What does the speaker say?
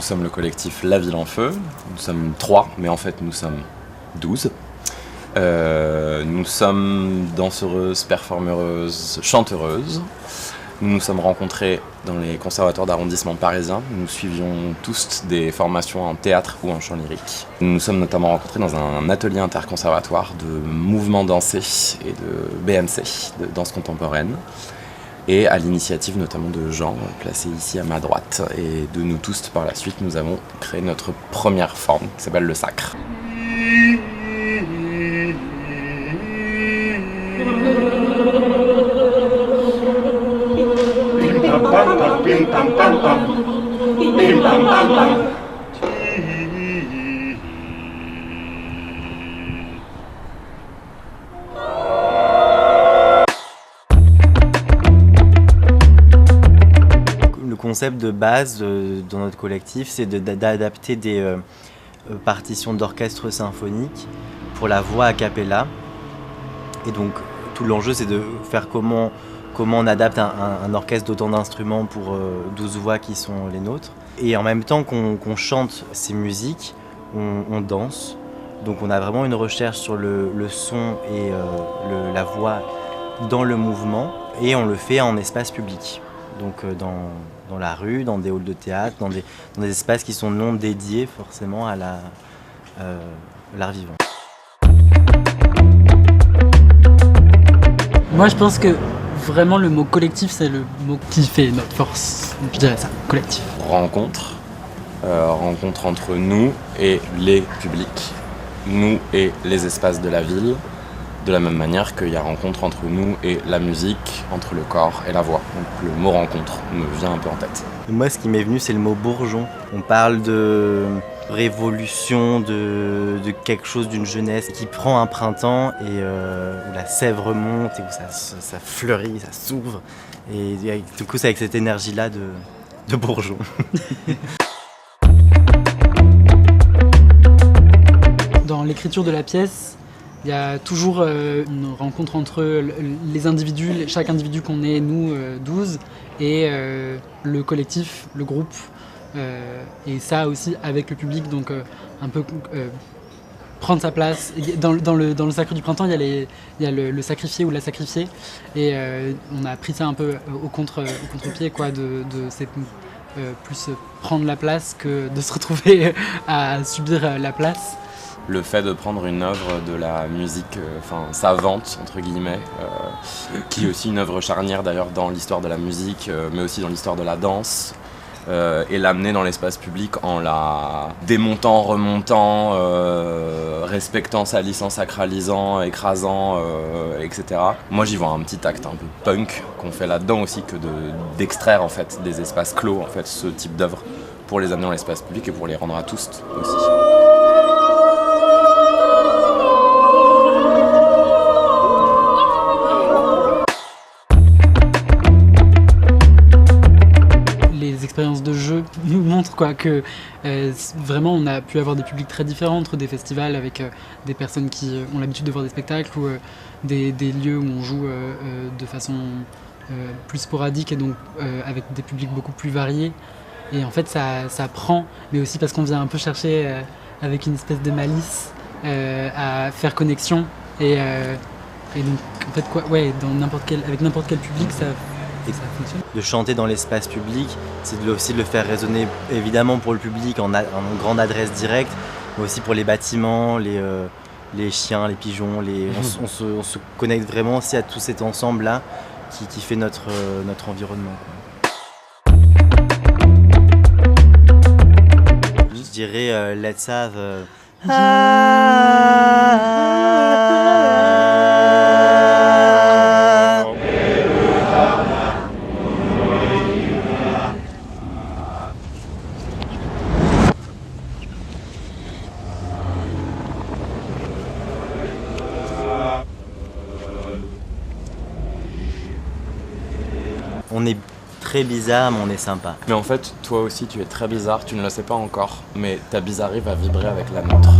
sommes le collectif La Ville en Feu. Nous sommes 3, mais en fait nous sommes 12. Nous sommes danseuses, performeuses, chanteuses. Nous nous sommes rencontrés dans les conservatoires d'arrondissement parisiens. Nous suivions tous des formations en théâtre ou en chant lyrique. Nous nous sommes notamment rencontrés dans un atelier interconservatoire de mouvement dansé et de BMC, de danse contemporaine. Et à l'initiative notamment de Jean, placé ici à ma droite. Et de nous tous, par la suite, nous avons créé notre première forme qui s'appelle le sacre. Le concept de base dans notre collectif, c'est d'adapter des partitions d'orchestre symphonique pour la voix a cappella. Et donc tout l'enjeu, c'est de faire comment on adapte un orchestre d'autant d'instruments pour 12 voix qui sont les nôtres. Et en même temps qu'on chante ces musiques, on danse. Donc on a vraiment une recherche sur le son et la voix dans le mouvement. Et on le fait en espace public. Donc dans la rue, dans des halls de théâtre, dans des espaces qui sont non dédiés forcément à l'art vivant. Moi je pense que vraiment le mot collectif c'est le mot qui fait notre force. Je dirais ça, collectif. Rencontre entre nous et les publics, nous et les espaces de la ville, de la même manière qu'il y a rencontre entre nous et la musique, entre le corps et la voix. Donc le mot rencontre me vient un peu en tête. Moi ce qui m'est venu c'est le mot bourgeon. On parle de révolution, de quelque chose, d'une jeunesse qui prend un printemps et où la sève remonte et où ça fleurit, ça s'ouvre. Et du coup c'est avec cette énergie-là de bourgeon. Dans l'écriture de la pièce, il y a toujours une rencontre entre les individus, chaque individu qu'on est, nous 12, et le collectif, le groupe. Et ça aussi avec le public, donc un peu prendre sa place. Dans le Sacre du Printemps, il y a le sacrifié ou la sacrifiée, et on a pris ça un peu au contre-pied, quoi, c'est plus prendre la place que de se retrouver à subir la place. Le fait de prendre une œuvre de la musique savante, entre guillemets, qui est aussi une œuvre charnière d'ailleurs dans l'histoire de la musique, mais aussi dans l'histoire de la danse, et l'amener dans l'espace public en la démontant, remontant, respectant sa licence, sacralisant, écrasant, etc. Moi j'y vois un petit acte un peu punk qu'on fait là-dedans aussi, que d'extraire en fait des espaces clos, en fait, ce type d'œuvre, pour les amener dans l'espace public et pour les rendre à tous aussi. L'expérience de jeu nous montre que vraiment on a pu avoir des publics très différents entre des festivals avec des personnes qui ont l'habitude de voir des spectacles ou des lieux où on joue de façon plus sporadique et donc avec des publics beaucoup plus variés. Et en fait ça prend, mais aussi parce qu'on vient un peu chercher avec une espèce de malice à faire connexion et donc en fait avec n'importe quel public ça fonctionne. De chanter dans l'espace public, c'est aussi de le faire résonner évidemment pour le public en grande adresse directe, mais aussi pour les bâtiments, les chiens, les pigeons. On se connecte vraiment aussi à tout cet ensemble-là qui fait notre environnement, quoi. Je dirais Let's Have... On est très bizarre, mais on est sympa. Mais en fait, toi aussi, tu es très bizarre, tu ne le sais pas encore, mais ta bizarrerie va vibrer avec la nôtre.